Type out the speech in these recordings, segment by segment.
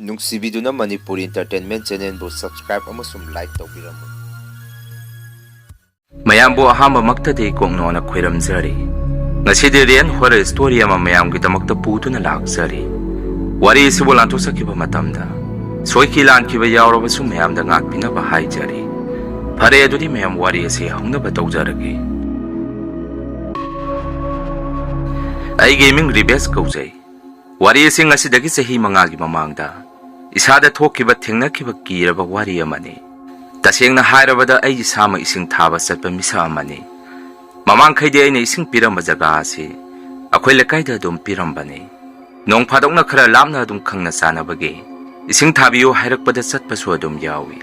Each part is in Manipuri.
ꯅꯨꯡꯁꯤꯕꯤꯗꯨꯅ ꯃꯅꯤꯄꯨꯔ ꯏꯟꯇꯔꯇꯦꯟꯃꯦꯟ ꯆꯦꯅꯦꯜꯕꯨ ꯁꯕꯁꯀ꯭ꯔꯥꯏꯕ ꯑꯃꯁꯨꯡ ꯂꯥꯏꯛ ꯇꯧꯕꯤꯔꯝꯃꯨ꯫ ꯃꯌꯥꯝꯕꯨ ꯑꯍꯥꯟꯕꯃꯛꯇꯗꯤ ꯀꯣꯛꯅꯣꯅ ꯈꯣꯏꯔꯝꯖꯔꯤ꯫ ꯉꯁꯤꯗꯤ ꯔꯤꯌꯦꯜ ꯍꯣꯔꯔ ꯁ꯭ꯇꯣꯔꯤ ꯑꯃ ꯃꯌꯥꯝꯒꯤꯗꯃꯛꯇ ꯄꯨꯗꯨꯅ ꯂꯥꯛꯆꯔꯤ꯫ ꯋꯥꯔꯤ ꯑꯁꯤꯕꯨ ꯂꯥꯟꯊꯣꯛꯆꯈꯤꯕ ꯃꯇꯝꯗ ꯁꯣꯏꯈꯤ ꯂꯥꯟꯈꯤꯕ ꯌꯥꯎꯔꯕꯁꯨ ꯃꯌꯥꯝꯗ ꯉꯥꯛꯄꯤꯅꯕ ꯍꯥꯏꯖꯔꯤ꯫ ꯐꯔꯦ ꯑꯗꯨꯗꯤ ꯃꯌꯥꯝ ꯋꯥꯔꯤ ꯑꯁꯤ ꯍꯧꯅꯕ ꯇꯧꯖꯔꯒꯦ꯫ ꯑꯩꯒꯤ ꯃꯤꯡ ꯔꯤꯕꯦꯁ ꯀꯧꯖꯩ꯫ ꯋꯥꯔꯤ ꯑꯁꯤ ꯉꯁꯤꯗꯒꯤ ꯆꯍꯤ 5ꯒꯤ ꯃꯃꯥꯡꯗ ꯏꯁꯥꯗ ꯊꯣꯛꯈꯤꯕ ꯊꯦꯡꯅꯈꯤꯕ ꯀꯤꯔꯕ ꯋꯥꯔꯤ ꯑꯃꯅꯤ꯫ ꯇꯁꯦꯡꯅ ꯍꯥꯏꯔꯕꯗ ꯑꯩ ꯏꯁꯥꯃꯛ ꯏꯁꯤꯡ ꯊꯥꯕ ꯆꯠꯄ ꯃꯤꯁꯛ ꯑꯃꯅꯤ꯫ ꯃꯃꯥꯡꯈꯩꯗꯤ ꯑꯩꯅ ꯏꯁꯤꯡ ꯄꯤꯔꯝꯕ ꯖꯒꯥ ꯑꯁꯤ ꯑꯩꯈꯣꯏ ꯂꯩꯀꯥꯏꯗ ꯑꯗꯨꯝ ꯄꯤꯔꯝꯕꯅꯤ꯫ ꯅꯣꯡ ꯐꯥꯗꯣꯛꯅ ꯈꯔ ꯂꯥꯞꯅ ꯑꯗꯨꯝ ꯈꯪꯅ ꯆꯥꯅꯕꯒꯤ ꯏꯁꯤꯡ ꯊꯥꯕꯤꯌꯨ ꯍꯥꯏꯔꯛꯄꯗ ꯆꯠꯄꯁꯨ ꯑꯗꯨꯝ ꯌꯥꯎꯏ꯫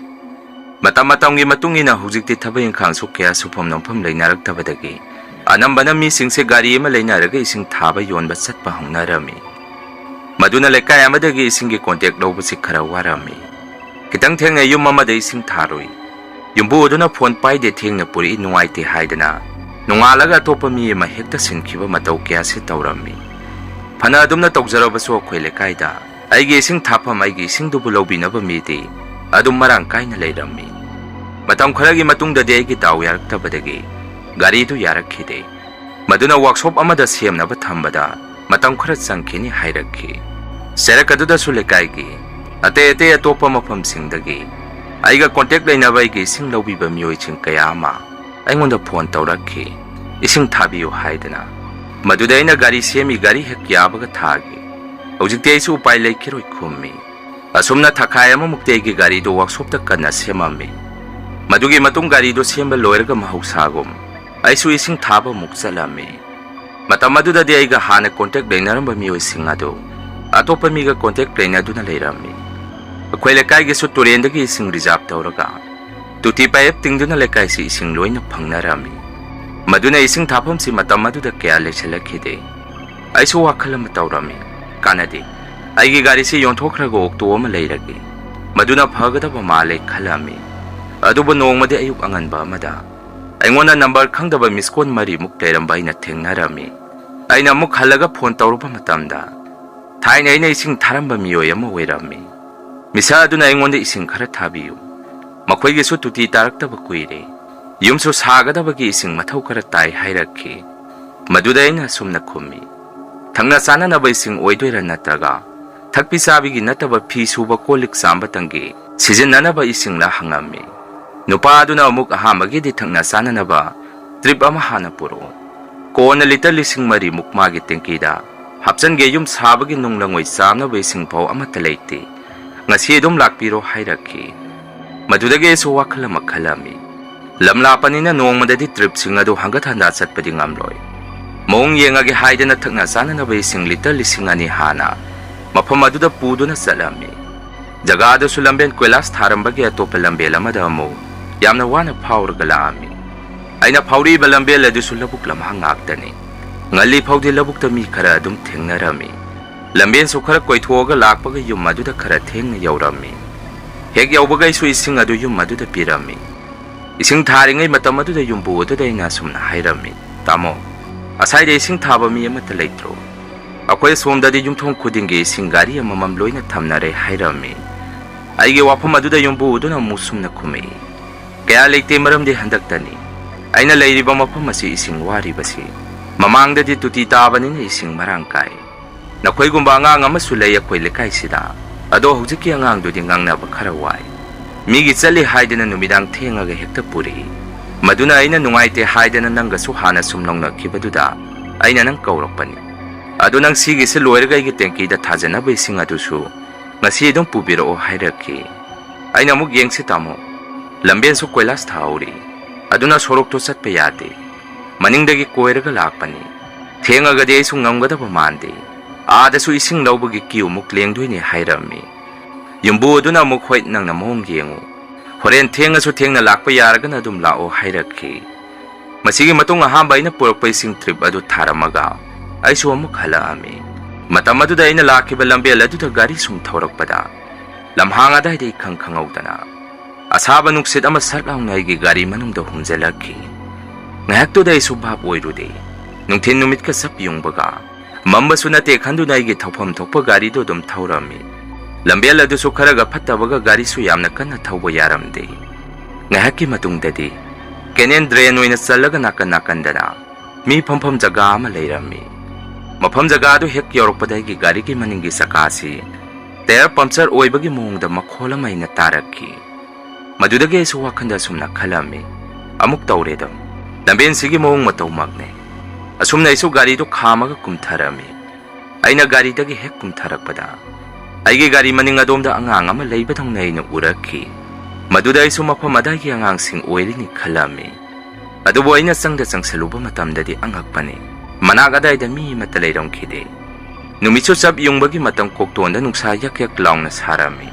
ꯃꯇꯝꯒꯤ ꯃꯇꯨꯡ ꯏꯟꯅ ꯍꯧꯖꯤꯛꯇꯤ ꯊꯕꯛ ꯏꯪꯈꯥꯡꯁꯨ ꯀꯌꯥ ꯁꯨꯐꯝ ꯅꯣꯝꯐꯝ ꯂꯩꯅꯔꯛꯇꯕꯗꯒꯤ ꯑꯅꯝꯕꯅ ꯃꯤꯁꯤꯡꯁꯦ ꯒꯥꯔꯤ ꯑꯃ ꯂꯩꯅꯔꯒ ꯏꯁꯤꯡ ꯊꯥꯕ ꯌꯣꯟꯕ ꯆꯠꯄ ꯍꯧꯅꯔꯝꯃꯤ꯫ ꯃꯗꯨꯅ ꯂꯩꯀꯥꯏ ꯑꯃꯗꯒꯤ ꯏꯁꯤꯡꯒꯤ ꯀꯣꯟꯇꯦꯛ ꯂꯧꯕꯁꯤ ꯈꯔ ꯋꯥꯔꯝꯃꯤ꯫ ꯈꯤꯇꯪ ꯊꯦꯡꯅ ꯌꯨꯝ ꯑꯃꯗ ꯏꯁꯤꯡ ꯊꯥꯔꯨꯏ꯫ ꯌꯨꯝꯕꯨ ꯑꯗꯨꯅ ꯐꯣꯟ ꯄꯥꯏꯗꯦ ꯊꯦꯡꯅ ꯄꯨꯔꯛꯏ ꯅꯨꯡꯉꯥꯏꯇꯦ ꯍꯥꯏꯗꯅ ꯅꯣꯡꯉꯥꯜꯂꯒ ꯑꯇꯣꯞꯄ ꯃꯤ ꯑꯃ ꯍꯦꯛꯇ ꯁꯤꯟꯈꯤꯕ ꯃꯇꯧ ꯀꯌꯥꯁꯤ ꯇꯧꯔꯝꯃꯤ꯫ ꯐꯅ ꯑꯗꯨꯝꯅ ꯇꯧꯖꯔꯕꯁꯨ ꯑꯩꯈꯣꯏ ꯂꯩꯀꯥꯏꯗ ꯑꯩꯒꯤ ꯏꯁꯤꯡ ꯊꯥꯐꯝ ꯑꯩꯒꯤ ꯏꯁꯤꯡꯗꯨꯕꯨ ꯂꯧꯕꯤꯅꯕ ꯃꯤꯗꯤ ꯑꯗꯨꯝ ꯃꯔꯥꯡ ꯀꯥꯏꯅ ꯂꯩꯔꯝꯃꯤ꯫ ꯃꯇꯝ ꯈꯔꯒꯤ ꯃꯇꯨꯡꯗꯗꯤ ꯑꯩꯒꯤ ꯗꯥꯎ ꯌꯥꯔꯛꯇꯕꯗꯒꯤ ꯒꯥꯔꯤꯗꯨ ꯌꯥꯔꯛꯈꯤꯗꯦ꯫ ꯃꯗꯨꯅ ꯋꯥꯛꯁꯣꯞ ꯑꯃꯗ ꯁꯦꯝꯅꯕ ꯊꯝꯕꯗ ꯃꯇꯝ ꯈꯔ ꯆꯪꯈꯤꯅꯤ ꯍꯥꯏꯔꯛꯈꯤ꯫ ꯆꯩꯔꯛ ꯑꯗꯨꯗꯁꯨ ꯂꯩꯀꯥꯏꯒꯤ ꯑꯇꯩ ꯑꯇꯣꯞꯄ ꯃꯐꯝꯁꯤꯡꯗꯒꯤ ꯑꯩꯒ ꯀꯣꯟꯇꯦꯛ ꯂꯩꯅꯕ ꯑꯩꯒꯤ ꯏꯁꯤꯡ ꯂꯧꯕꯤꯕ ꯃꯤꯑꯣꯏꯁꯤꯡ ꯀꯌꯥ ꯑꯃ ꯑꯩꯉꯣꯟꯗ ꯐꯣꯟ ꯇꯧꯔꯛꯈꯤ ꯏꯁꯤꯡ ꯊꯥꯕꯤꯌꯨ ꯍꯥꯏꯗꯅ꯫ ꯃꯗꯨꯗ ꯑꯩꯅ ꯒꯥꯔꯤ ꯁꯦꯝꯃꯤ, ꯒꯥꯔꯤ ꯍꯦꯛ ꯌꯥꯕꯒ ꯊꯥꯒꯤ꯫ ꯍꯧꯖꯤꯛꯇꯤ ꯑꯩꯁꯨ ꯎꯄꯥꯏ ꯂꯩꯈꯤꯔꯣꯏ ꯈꯨꯝꯃꯤ꯫ ꯑꯁꯨꯝꯅ ꯊꯥꯈꯥꯏ ꯑꯃꯃꯨꯛꯇꯤ ꯑꯩꯒꯤ ꯒꯥꯔꯤꯗꯨ ꯋꯥꯛꯁꯣꯞꯇ ꯀꯟꯅ ꯁꯦꯝꯃꯝꯃꯤ꯫ ꯃꯗꯨꯒꯤ ꯃꯇꯨꯡ ꯒꯥꯔꯤꯗꯨ ꯁꯦꯝꯕ ꯂꯣꯏꯔꯒ ꯃꯍꯧꯁꯥꯒꯨꯝ ꯑꯩꯁꯨ ꯏꯁꯤꯡ ꯊꯥꯕ ꯑꯃꯨꯛ ꯆꯠꯂꯝꯃꯤ꯫ ꯃꯇꯝ ꯑꯗꯨꯗꯗꯤ ꯑꯩꯒ ꯍꯥꯟꯅ ꯀꯣꯟꯇꯦꯛ ꯂꯩꯅꯔꯝꯕ ꯃꯤꯑꯣꯏꯁꯤꯡ ꯑꯗꯨ ꯑꯇꯣꯞꯄ ꯃꯤꯒ ꯀꯣꯟꯇꯦꯛ ꯂꯩꯅꯗꯨꯅ ꯂꯩꯔꯝꯃꯤ꯫ ꯑꯩꯈꯣꯏ ꯂꯩꯀꯥꯏꯒꯤꯁꯨ ꯇꯨꯔꯦꯟꯗꯒꯤ ꯏꯁꯤꯡ ꯔꯤꯖꯥꯔꯚ ꯇꯧꯔꯒ ꯇꯨꯇꯤ ꯄꯥꯏꯞ ꯇꯤꯡꯗꯨꯅ ꯂꯩꯀꯥꯏꯁꯤ ꯏꯁꯤꯡ ꯂꯣꯏꯅ ꯐꯪꯅꯔꯝꯃꯤ꯫ ꯃꯗꯨꯅ ꯏꯁꯤꯡ ꯊꯥꯐꯝꯁꯤ ꯃꯇꯝ ꯑꯗꯨꯗ ꯀꯌꯥ ꯂꯩꯁꯤꯜꯂꯛꯈꯤꯗꯦ꯫ ꯑꯩꯁꯨ ꯋꯥꯈꯜ ꯑꯃ ꯇꯧꯔꯝꯃꯤ, ꯀꯥꯟꯅꯗꯦ, ꯑꯩꯒꯤ ꯒꯥꯔꯤꯁꯤ ꯌꯣꯟꯊꯣꯛꯈ꯭ꯔꯒ ꯑꯣꯛꯇꯣ ꯑꯃ ꯂꯩꯔꯒꯦ, ꯃꯗꯨꯅ ꯐꯒꯗꯕ ꯃꯥꯜꯂꯦ ꯈꯜꯂꯝꯃꯤ꯫ ꯑꯗꯨꯕꯨ ꯅꯣꯡꯃꯗꯤ ꯑꯌꯨꯛ ꯑꯉꯟꯕ ꯑꯃꯗ ꯑꯩꯉꯣꯟꯗ ꯅꯝꯕꯔ ꯈꯪꯗꯕ ꯃꯤꯁꯀꯣꯜ 4ꯃꯨꯛ ꯂꯩꯔꯝꯕ ꯑꯩꯅ ꯊꯦꯡꯅꯔꯝꯃꯤ꯫ ꯑꯩꯅ ꯑꯃꯨꯛ ꯍꯜꯂꯒ ꯐꯣꯟ ꯇꯧꯔꯨꯕ ꯃꯇꯝꯗ ꯊꯥꯏꯅ ꯑꯩꯅ ꯏꯁꯤꯡ ꯊꯥꯔꯝꯕ ꯃꯤꯑꯣꯏ ꯑꯃ ꯑꯣꯏꯔꯝꯃꯤ꯫ ꯃꯤꯁꯛ ꯑꯗꯨꯅ ꯑꯩꯉꯣꯟꯗ ꯏꯁꯤꯡ ꯈꯔ ꯊꯥꯕꯤꯌꯨ, ꯃꯈꯣꯏꯒꯤꯁꯨ ꯇꯨꯇꯤ ꯇꯥꯔꯛꯇꯕ ꯀꯨꯏꯔꯦ, ꯌꯨꯝꯁꯨ ꯁꯥꯒꯗꯕꯒꯤ ꯏꯁꯤꯡ ꯃꯊꯧ ꯈꯔ ꯇꯥꯏ ꯍꯥꯏꯔꯛꯈꯤ꯫ ꯃꯗꯨꯗ ꯑꯩꯅ ꯑꯁꯨꯝꯅ ꯈꯨꯝꯃꯤ, ꯊꯛꯅ ꯆꯥꯅꯅꯕ ꯏꯁꯤꯡ ꯑꯣꯏꯗꯣꯏꯔꯥ ꯅꯠꯇ꯭ꯔꯒ ꯊꯛꯄꯤ ꯆꯥꯕꯤꯒꯤ ꯅꯠꯇꯕ ꯐꯤ ꯁꯨꯕ ꯀꯣꯜ ꯂꯤꯛ ꯆꯥꯝꯕꯇꯪꯒꯤ ꯁꯤꯖꯤꯟꯅꯅꯕ ꯏꯁꯤꯡꯂ ꯍꯪꯉꯝꯃꯤ꯫ ꯅꯨꯄꯥ ꯑꯗꯨꯅ ꯑꯃꯨꯛ ꯑꯍꯥꯟꯕꯒꯤꯗꯤ ꯊꯛꯅ ꯆꯥꯅꯅꯕ ꯇ꯭ꯔꯤꯞ ꯑꯃ ꯍꯥꯟꯅ ꯄꯨꯔꯛꯎ, ꯀꯣꯟꯅ ꯂꯤꯇꯔ 4,000ꯃꯨꯛ ꯃꯥꯒꯤ ꯇꯦꯡꯀꯤꯗ ꯍꯥꯞꯆꯟꯒꯦ, ꯌꯨꯝ ꯁꯥꯕꯒꯤ ꯅꯨꯡꯂꯪꯉꯣꯏ ꯆꯥꯝꯅꯕ ꯏꯁꯤꯡ ꯐꯥꯎ ꯑꯃꯠꯇ ꯂꯩꯇꯦ, ꯉꯁꯤ ꯑꯗꯨꯝ ꯂꯥꯛꯄꯤꯔꯣ ꯍꯥꯏꯔꯛꯈꯤ꯫ ꯃꯗꯨꯗꯒꯤ ꯑꯩꯁꯨ ꯋꯥꯈꯜ ꯑꯃ ꯈꯜꯂꯝꯃꯤ, ꯂꯝ ꯂꯥꯞꯄꯅꯤꯅ ꯅꯣꯡꯃꯗꯗꯤ ꯇ꯭ꯔꯤꯞꯁꯤꯡ ꯑꯗꯨ ꯍꯟꯒꯠ ꯍꯟꯗꯥ ꯆꯠꯄꯗꯤ ꯉꯝꯂꯣꯏ꯫ ꯃꯑꯣꯡ ꯌꯦꯡꯉꯒꯦ ꯍꯥꯏꯗꯅ ꯊꯛꯅ ꯆꯥꯅꯅꯕ ꯏꯁꯤꯡ ꯂꯤꯇꯔ 2,000 ꯍꯥꯟꯅ ꯃꯐꯝ ꯑꯗꯨꯗ ꯄꯨꯗꯨꯅ ꯆꯠꯂꯝꯃꯤ꯫ ꯖꯒꯥ ꯑꯗꯨꯁꯨ ꯂꯝꯕꯦꯟ ꯀꯣꯏꯂꯥꯁ ꯊꯥꯔꯝꯕꯒꯤ ꯑꯇꯣꯞꯄ ꯂꯝꯕꯦꯜ ꯑꯃꯗ ꯑꯃꯨꯛ ꯌꯥꯝꯅ ꯋꯥꯅ ꯐꯥꯎꯔꯒ ꯂꯥꯛꯑꯝꯃꯤ꯫ ꯑꯩꯅ ꯐꯥꯎꯔꯤꯕ ꯂꯝꯕꯦꯜ ꯑꯗꯨꯁꯨ ꯂꯧꯕꯨꯛ ꯂꯝꯍꯥꯡ ꯉꯥꯛꯇꯅꯤ꯫ ꯉꯜꯂꯤ ꯐꯥꯎꯗꯤ ꯂꯧꯕꯨꯛꯇ ꯃꯤ ꯈꯔ ꯑꯗꯨꯝ ꯊꯦꯡꯅꯔꯝꯃꯤ꯫ ꯂꯝꯕꯦꯟꯁꯨ ꯈꯔ ꯀꯣꯏꯊꯣꯛꯑꯒ ꯂꯥꯛꯄꯒ ꯌꯨꯝ ꯑꯗꯨꯗ ꯈꯔ ꯊꯦꯡꯅ ꯌꯧꯔꯝꯃꯤ꯫ ꯍꯦꯛ ꯌꯧꯕꯒ ꯑꯩꯁꯨ ꯏꯁꯤꯡ ꯑꯗꯨ ꯌꯨꯝ ꯑꯗꯨꯗ ꯄꯤꯔꯝꯃꯤ꯫ ꯏꯁꯤꯡ ꯊꯥꯔꯤꯉꯩ ꯃꯇꯝ ꯑꯗꯨꯗ ꯌꯨꯝꯕꯨ ꯑꯗꯨꯗ ꯑꯩꯅ ꯑꯁꯨꯝꯅ ꯍꯥꯏꯔꯝꯃꯤ, ꯇꯥꯃꯣ, ꯑꯁꯥꯏꯗ ꯏꯁꯤꯡ ꯊꯥꯕ ꯃꯤ ꯑꯃꯠꯇ ꯂꯩꯇ꯭ꯔꯣ? ꯑꯩꯈꯣꯏ ꯁꯣꯝꯗꯗꯤ ꯌꯨꯝꯊꯣꯡ ꯈꯨꯗꯤꯡꯒꯤ ꯏꯁꯤꯡ ꯒꯥꯔꯤ ꯑꯃꯃꯝ ꯂꯣꯏꯅ ꯊꯝꯅꯔꯦ ꯍꯥꯏꯔꯝꯃꯤ꯫ ꯑꯩꯒꯤ ꯋꯥꯐꯝ ꯑꯗꯨꯗ ꯌꯨꯝꯕꯨ ꯑꯗꯨꯅ ꯑꯃꯨꯛ ꯁꯨꯝꯅ ꯈꯨꯝꯃꯛꯏ, ꯀꯌꯥ ꯂꯩꯇꯦ, ꯃꯔꯝꯗꯤ ꯍꯟꯗꯛꯇꯅꯤ ꯑꯩꯅ ꯂꯩꯔꯤꯕ ꯃꯐꯝ ꯑꯁꯤ ꯏꯁꯤꯡ ꯋꯥꯔꯤꯕꯁꯤ꯫ ꯃꯃꯥꯡꯗꯗꯤ ꯇꯨꯇꯤ ꯇꯥꯕꯅꯤꯅ ꯏꯁꯤꯡ ꯃꯔꯥꯡ ꯀꯥꯏ꯫ ꯅꯈꯣꯏꯒꯨꯝꯕ ꯑꯉꯥꯡ ꯑꯃꯁꯨ ꯂꯩ ꯑꯩꯈꯣꯏ ꯂꯩꯀꯥꯏꯁꯤꯗ, ꯑꯗꯣ ꯍꯧꯖꯤꯛꯀꯤ ꯑꯉꯥꯡꯗꯨꯗꯤ ꯉꯥꯡꯅꯕ ꯈꯔ ꯋꯥꯏ, ꯃꯤꯒꯤ ꯆꯠꯂꯤ ꯍꯥꯏꯗꯅ ꯅꯨꯃꯤꯗꯥꯡ ꯊꯦꯡꯉꯒ ꯍꯦꯛꯇ ꯄꯨꯔꯛꯏ꯫ ꯃꯗꯨꯅ ꯑꯩꯅ ꯅꯨꯡꯉꯥꯏꯇꯦ ꯍꯥꯏꯗꯅ ꯅꯪꯒꯁꯨ ꯍꯥꯟꯅ ꯁꯨꯝ ꯂꯧꯅꯈꯤꯕꯗꯨꯗ ꯑꯩꯅ ꯅꯪ ꯀꯧꯔꯛꯄꯅꯤ꯫ ꯑꯗꯨ ꯅꯪ ꯁꯤꯒꯤꯁꯤ ꯂꯣꯏꯔꯒ ꯑꯩꯒꯤ ꯇꯦꯡꯀꯤꯗ ꯊꯥꯖꯅꯕ ꯏꯁꯤꯡ ꯑꯗꯨꯁꯨ ꯉꯁꯤ ꯑꯗꯨꯝ ꯄꯨꯕꯤꯔꯛꯑꯣ ꯍꯥꯏꯔꯛꯈꯤ꯫ ꯑꯩꯅ ꯑꯃꯨꯛ ꯌꯦꯡꯁꯤ ꯇꯥꯃꯣ, ꯂꯝꯕꯦꯟꯁꯨ ꯀꯣꯏꯂꯥꯁ ꯊꯥꯍꯧꯔꯤ, ꯑꯗꯨꯅ ꯁꯣꯔꯣꯛꯇꯣ ꯆꯠꯄ ꯌꯥꯗꯦ, ꯃꯅꯤꯡꯗꯒꯤ ꯀꯣꯏꯔꯒ ꯂꯥꯛꯄꯅꯤ, ꯊꯦꯡꯉꯒꯗꯤ ꯑꯩꯁꯨ ꯉꯝꯒꯗꯕ ꯃꯥꯟꯗꯦ, ꯑꯥꯗꯁꯨ ꯏꯁꯤꯡ ꯂꯧꯕꯒꯤ ꯀ꯭ꯌꯨꯃꯨꯛ ꯂꯦꯡꯗꯣꯏꯅꯦ ꯍꯥꯏꯔꯝꯃꯤ꯫ ꯌꯨꯝꯕꯨ ꯑꯗꯨꯅ ꯑꯃꯨꯛ ꯍꯣꯏ, ꯅꯪꯅ ꯃꯑꯣꯡ ꯌꯦꯡꯉꯨ, ꯍꯣꯔꯦꯟ ꯊꯦꯡꯉꯁꯨ ꯊꯦꯡꯅ ꯂꯥꯛꯄ ꯌꯥꯔꯒꯅ ꯑꯗꯨꯝ ꯂꯥꯛꯑꯣ ꯍꯥꯏꯔꯛꯈꯤ꯫ ꯃꯁꯤꯒꯤ ꯃꯇꯨꯡ ꯑꯍꯥꯟꯕ ꯑꯩꯅ ꯄꯨꯔꯛꯄ ꯏꯁꯤꯡ ꯇ꯭ꯔꯤꯞ ꯑꯗꯨ ꯊꯥꯔꯝꯃꯒ ꯑꯩꯁꯨ ꯑꯃꯨꯛ ꯍꯜꯂꯛꯑꯝꯃꯤ꯫ ꯃꯇꯝ ꯑꯗꯨꯗ ꯑꯩꯅ ꯂꯥꯛꯈꯤꯕ ꯂꯝꯕꯦꯜ ꯑꯗꯨꯗ ꯒꯥꯔꯤ ꯁꯨꯝ ꯊꯧꯔꯛꯄꯗ ꯂꯝꯍꯥꯡ ꯑꯗꯥꯏꯗ ꯏꯈꯪ ꯈꯪꯍꯧꯗꯅ ꯑꯁꯥꯕ ꯅꯨꯡꯁꯤꯠ ꯑꯃ ꯁꯠ ꯂꯥꯎꯅ ꯑꯩꯒꯤ ꯒꯥꯔꯤ ꯃꯅꯨꯡꯗ ꯍꯨꯝꯖꯤꯜꯂꯛꯈꯤ꯫ ꯉꯥꯏꯍꯥꯛꯇꯨꯗ ꯑꯩꯁꯨ ꯚꯥꯞ ꯑꯣꯏꯔꯨꯗꯦ, ꯅꯨꯡꯊꯤꯟ ꯅꯨꯃꯤꯠꯀ ꯆꯞ ꯌꯨꯡꯕꯒ ꯃꯝꯕꯁꯨ ꯅꯠꯇꯦ ꯈꯟꯗꯨꯅ ꯑꯩꯒꯤ ꯊꯧꯐꯝ ꯊꯣꯛꯄ ꯒꯥꯔꯤꯗꯨ ꯑꯗꯨꯝ ꯊꯧꯔꯝꯃꯤ꯫ Lambel adusu kharaga fattabaga gari su yamna kanna thauba yaramde. Ngahakki matungdadi Kenen drain oina challaga nakan-nakandana mi phampham jaga ama leirammi. Mafam jaga adu hek yorokpadagi gari ki maningi sakasi tire puncture oibagi mongda makhola maina tarakki. Madudagi isu wakhanda sumna khalami. Amuk tauredam. Lamben sigi mong matau magne. Asumna isu gari do khamaga kumtharami. Aina gari dagi hek kumtharakpada. Aigi gari maning adomda angang ama leibadang naina urakki. Maduda isu mafam adagi angang sing oirini khalami. Adubo aina sangda sangsaluba matamdadi angakpani. Manag adayda mi mata leiramkhide. Numitsu sab yungbagi matang koktonda nungsa yak-yak laungna sarami.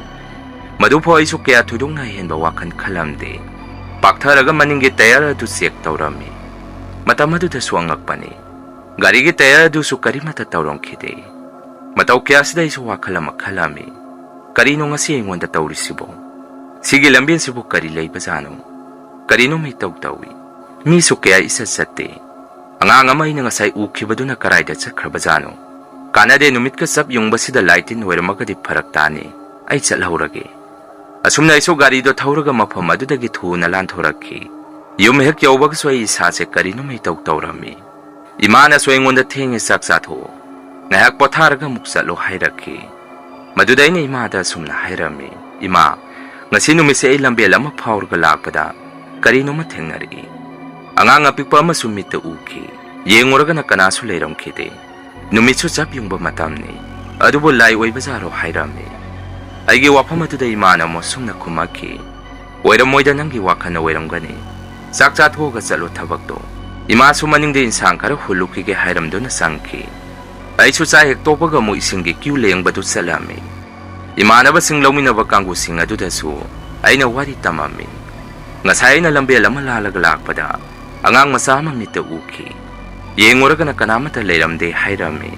Madupho isu kaya tudong na henba wakan khalamde. Paktharaga maninggi tayar adu check taurami. Mata maduda su angakpani. Gari gi tayar adu su kari mata taurangkhide. Mataw kaya sida isu wakhalama khalami. Karino ngasi ingonda taurisibo. Sige lambien sibo kari leibazano. Karino may tawtawi. Mi su kaya isa sate. Ang amay na ngasay ukibado na karayda sa krabazano. Kanade numit ka sab yung basida laitin wera magadi paraktani ay sa lahurage. Asum na iso gari do tauraga mapamado dagi tu na lanthoraki. Yung mehek yawag sway isa se karino may tawtawrami. Imana sway ngonda tingi saksato. Ngayak potaraga muksalo hayraki. Maduday na imada sum na hayrami. Ima, ngasi numisi ay lambela mapawraga lakpada. Karino matengnari. Ang apikpa masumita uki. Yenguraga na kanaso leiramkhide. Numitsu chap yung bamatamni. Adubo lai oy bazaro hayrami. Aigi wapam atuda imana mo sumna kumaki. Wayramoyda nangi wakan na wayramgani. Sakchat hoga salo tabakdo. Ima sumaningde insang kara hulukige hayramdo na sangki. Ay susahik topaga mo isinggi kiw leyang badut salami. Imana ba sing lawminaba kanggo sing aduda su. Ay nawari tamamin. Ngasay na lambela malalagalakpada. Angang masama mita uki. Yenguraga na kanamata leiramde hayrami.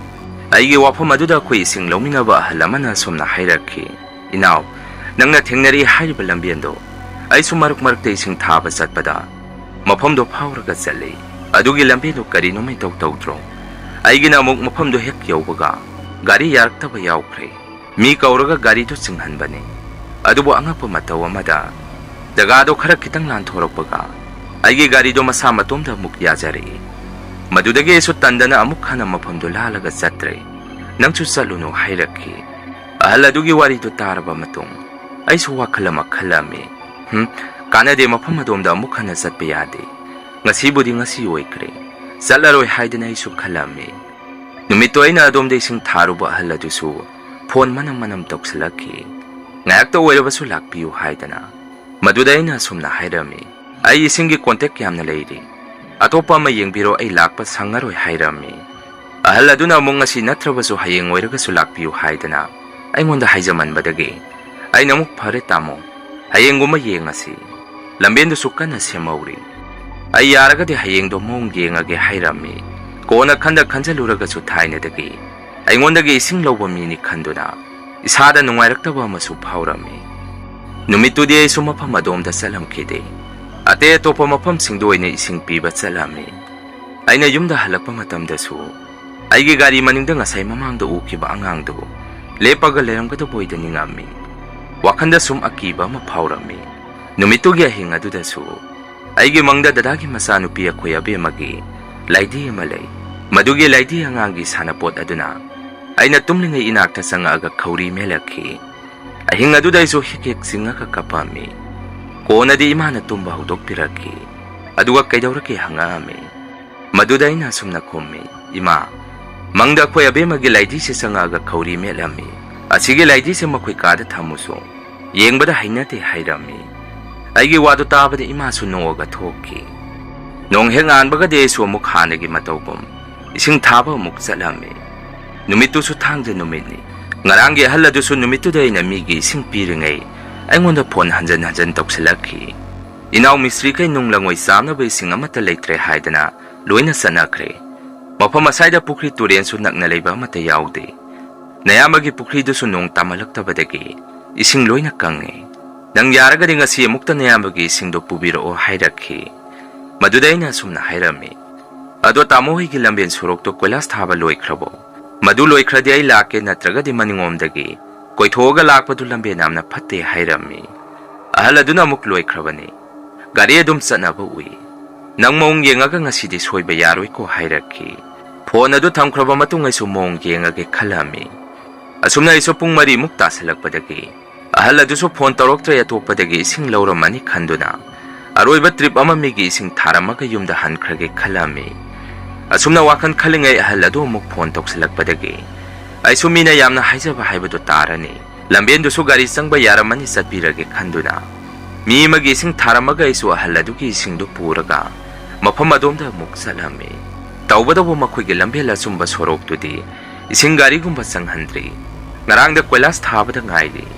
Aigi wapam aduda ko ising lawminaba halaman na sumna hayraki. Inaw, nang natingnari hayriba lambiendo. Ay sumaruk-maruk da ising taba satpada. Mapamdo pawraga sali. Adugi lambiendo karino may tawtawdro. Ay ginamog mapamdo hek yawbaga. Gari yarak yawkre. Mi kauraga gari do singhanbani. Adubo anga pamatawa mada. Dagado karak kitang lanthorok baga. Aigi gari do masama tomda mukyajari. Madudagi iso tanda na amuk hana mapamdo lalaga satre. Nang susaluno hayraki. Ahaladugi wari do taraba matong. Ay suwa kalama kalami. Kanade mapamadom da amuk hana satpiyade. Ngasibo di ngasi oikre. Salaroy hayda na iso kalami. Numito ay na adom da ising taruba ahaladusu. Pon manang toksalaki. Ngayak to wala baso lakpiyo hayda na. Maduday na sumna hayrami. Ay isinggi kontek yam na lady. Atopa mayeng biro ay lakpa sangaroy hayrami. Ahalado na mong nga sinatrabaso hayeng wayraga sulakpiyo haydana. Ay ngonda hayjaman badagi. Ay namuk pare tamo. Hayeng gumayeng nga si. Lambendo suka na siya mauri. Ay yaraga di hayeng do mong gengage hayrami. Ko na kanda kanjaluraga su tay na dagi. Ay ngonda gi ising lawami ni kando na. Isada nung wayraktaba masu pawrami. Numito di ay sumapamadom da salam kide. Ate ito pamapam singdoy na ising pibat salami. Ay na yung dahalak pamatamda su. Ay gigari maningda nga say mamangdo ukiba angang do. Lepagalayang kataboy da ningami. Wakanda sum akiba mapawrami. Numito giyahing adu da su. Ay gimangda dadagi masano piya kuya magi. Laydi malay. Madugi laydi angangi sanapot aduna. Ay natumlingay inakta sa nga aga kauri melaki. Ay hingadu da iso hikik singa kakapami. Ko na di imana tumba hudok piraki. Aduga kay dawraki hangami. Maduday na sumna kumi. Ima. Mangda ko yabe magilaydi siya sa nga aga kauri melami. At sige laydi siya makoy kada tamuso. Yeng bada haynate hayrami. Ay giwado taba di ima sunuog at hoki. Nung hengaan baga di iso mukhanagi matawbom. Ising taba muk salami. Numito su tangda numini. Ngarangi halado su numito day na migi ising piringay. Ay ngonda pon hanjan toksilaki. Inaw misri kay nung langoy samna ba ising amata laytre haydana. Luy na sanakre. Mapamasayda pukri turien su nagnalay ba matayawde. Nayamagi pukri do su nung tamalakta badagi. Ising luy na kange. Nang yaraga di nga siya mukta nayamagi ising do pubiro o hayraki. Maduday na sumna hayrami. Ado tamohi gilambien surok to kwelas taba luy krabo. Maduloy kradi ay laki na traga di maningom dagi. Koithoga lakpadu lambe namna phatte hairami. Ahal aduna amuk loikrabani. Gari adum chanaba ui. Nang mong yengaga ngasidi soiba yaroi ko hairaki. Phone adu thamkraba matung aisu mong yengage khalami. Asumna iso pung mari muk tasalakpadagi. Ahal aduso phone toroktre atoppadagi ising lauramani khanduna. Aroiba trip ama migi ising tharamaga yumda hankrage khalami. Asumna wakan khalingai ahal adu muk phone toksalakpadagi. Aisu mina yamna haijaba haibadu tarani. Lambien dusu gari sangba yaramani satbirage khanduna. Mi magi ising tharamaga isu ahal adugi ising du puraga. Mafam adomda muk salami. Taubadabu makhoi lambela sumba sorok tudi. Ising gari gumba sanghandri. Ngarang da koilas thabada ngairi.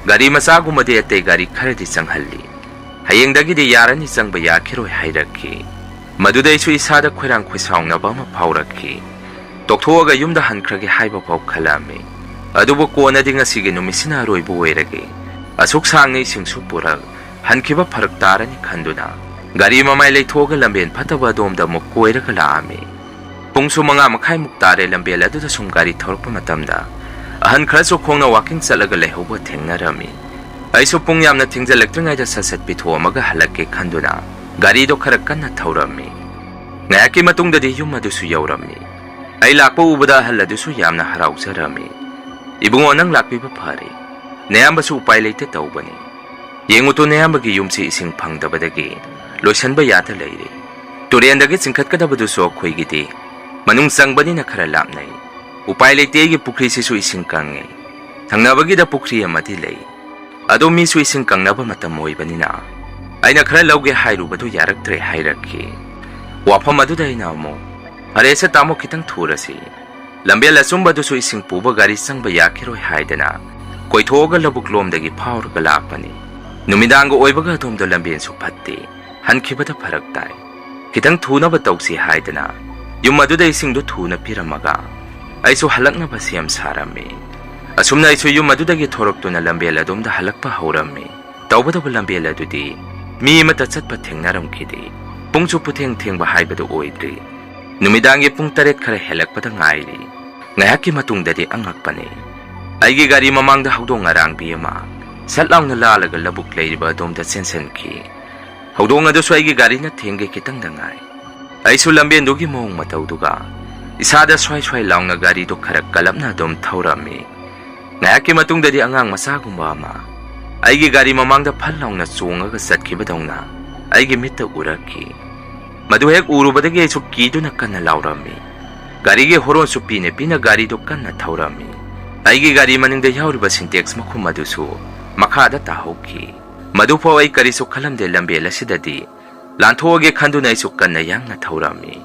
Gari masa gumade ate gari kharadi sanghalli. Hayeng dagi de yarani sangba yakiroi hairaki. Maduda isu isada khoirang khoisaung bama phaurakhi. Tokthoga yumda hankrage haiba pau khalami. Adubu kona dinga sige numisina roibu oirage. Asuk sangngi singsu purak hankiba pharak tarani khanduna. Gari mamai leithoga lambien phataba domda muk koiraga laami. Pungsu manga makhai muk tare lambel aduda sum gari thorpa matamda. Ahan kharasu khongna walking chalaga lehoba thengnarami. Aisu pung yamna thingjalaktrngaida sasat pithoamaga halake khanduna. Gari do khara kanna thorami. Ngayaki matungdadi yum adusu yaurami. Ay lakpa ubada ahal adusu yamna harausarami. Ibungo nang lakpiba phare. Nayamba su upay leite taubani. Yenguto nayambagi yumsi ising phangdabadagi. Loisanba yata leire. Turiandagi singkhatkadabaduso khoigidi. Manung sangbani na khara lapnay. Upay leite gi pukri sisu ising kange. Thangnabagi da pukri amati lei. Ado misu ising kangnaba matamoy banina. Ay na khara lauge hairubado yaraktre hairaki. Wapam adu day na mo. Haresa tamo kitang thurasi. Lambia lasumba dusu ising puba gari sangba yakiroi haidana. Koithoga labuk lomdagi phawrga lakpani. Numidanga oibaga domdo lambien su phatte. Hankibada pharak tai. Kitang thunaba tausi haidana. Yum aduda ising du thuna piramaga. Aisu halaknaba siyam sarami. Asumna isu yum adudagi thoroktuna lambia ladomda halakpa haurami. Taubadaba lambia ladudi. Mi mata chatpa thengnaram kidi. Pungsu putheng thengba haibada oidri. Numidangi pung taret khara helakpada ngairi. Ngayaki matungdadi angakpani. Aigi gari mamangda haudong ngarang biyama. Satlaw na lalaga labuk leiriba domda sensenki. Haudong aduso aigi gari na thengge kitang dangay. Aisu lambien dugi moong matawduga. Isada sway law na gari do khara kalap na dom thawrami. Ngayaki matungdadi angang masagumba ama. Aigi gari mamangda phalaw na chungaga satkibadawna. Aigi mitta uraki. Maduhek urubadagi ay suki do nakana laurami. Gari ge horon supine pina gari do kana thawrami. Aigi gari maningda yauriba syntax makumadusu. Makada tahoki. Madupo ay kariso kalamde lambela sidadi. Lanthoge khandu na isu kana yang na thawrami.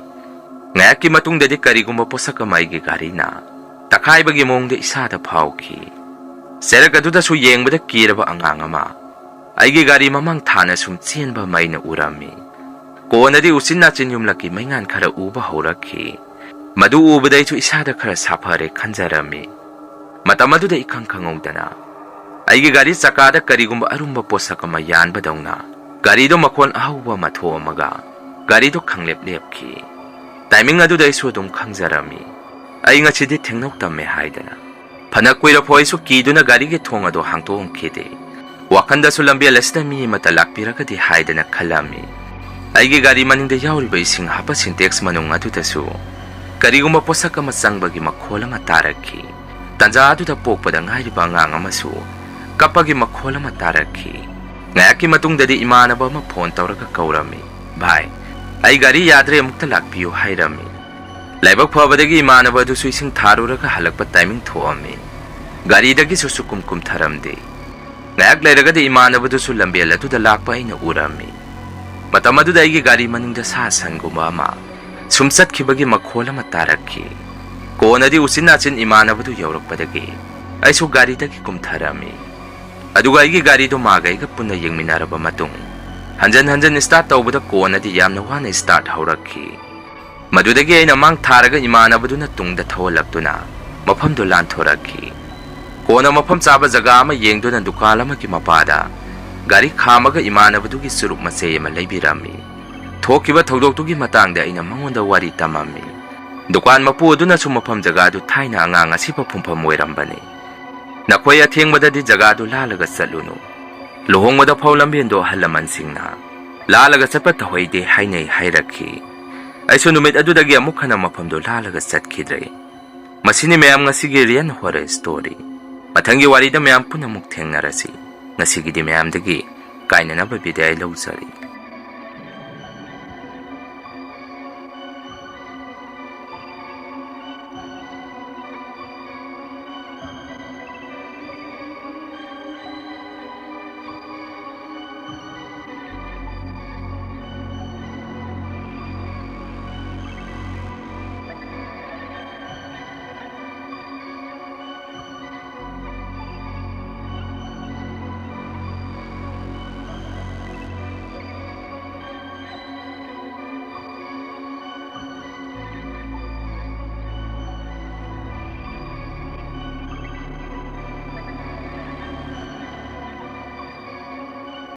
Ngayaki matungdadi karigumba posaka maigi gari na. Takay bagi mongda isada phawki. Seragaduda su yengbada kiraba angangama. Aigi gari mamang thana sum chienba may na urami. Koonadi usin na chinyumlaki maingan khara uba hauraki. Madu ubaday su isada khara sapare khanjarami. Matamaduda ikang kangawdana. Aigi gari sakada karigumba arumba posakama yan badawna. Gari do makon ahuwa matho amaga. Gari do kanglep-lepki. Timing aduda isu dum kangjarami. Ay nga chidi tengnok tamme haidana. Panakwira po isu kido na gari ge thonga do hangtoong kide. Wakanda su lambia lasda mi matalakpira ka di haidana kalami. Aigi gari maningda yauriba ising hapa syntax manung adudasu. Karigumba posaka masangbagi makhola mataraki. Tanja aduda pokpada ngairiba ngang amasu. Kapagi makhola mataraki. Ngayaki matungdadi imanaba ma phone tawraga kaurami. Bhai, ay gari yadre amukta lakpiyo hairami. Laibak phabadagi imanaba dusu ising tharuraga halakpa timing thoami. Gari dagi susukum tharamde. Ngayak lairagadi imanaba dusu lambela tuda lakpa ina urami. Matamadu daigi gari maningda sasan gumama. Sumsat kibagi makhola mataraki. Koonadi usin nachin imanabadu yaurakpadagi. Aisu gari dagi kumtharami. Aduga aigi gari do magay ka punna yengminaraba matung. Hanjan start tawbada koonadi yamna wana start hauraki. Madudagi ay namang tharaga imanabadu na tungda thawalagduna. Mapam do lanthoraki. Koona mapam saba jaga ama yengdo na dukalama ki mapada. Gari khamaga imanabadugi surup masay malaybirami. Thokiba thawdoktugi matangda ay na mangonda wari tamami. Dukan mapu doon na sumapam jaga do tay na angang asipa pumpamoy rambani. Nakhoi athengbadadi jagadu lalaga chatlunu. Luhongbada phau lambendo ahal lamansingna lalaga chatpa tahoide hainai hairakhi. Aisu numit adudagi amuk hana mafamdo lalaga chatkidre. Masini mayam ngasigi rian horror story. Mathangi warida mayam punamuk thengnarasi. Ngasigidi mayamdagi kainanaba bidai lawjari.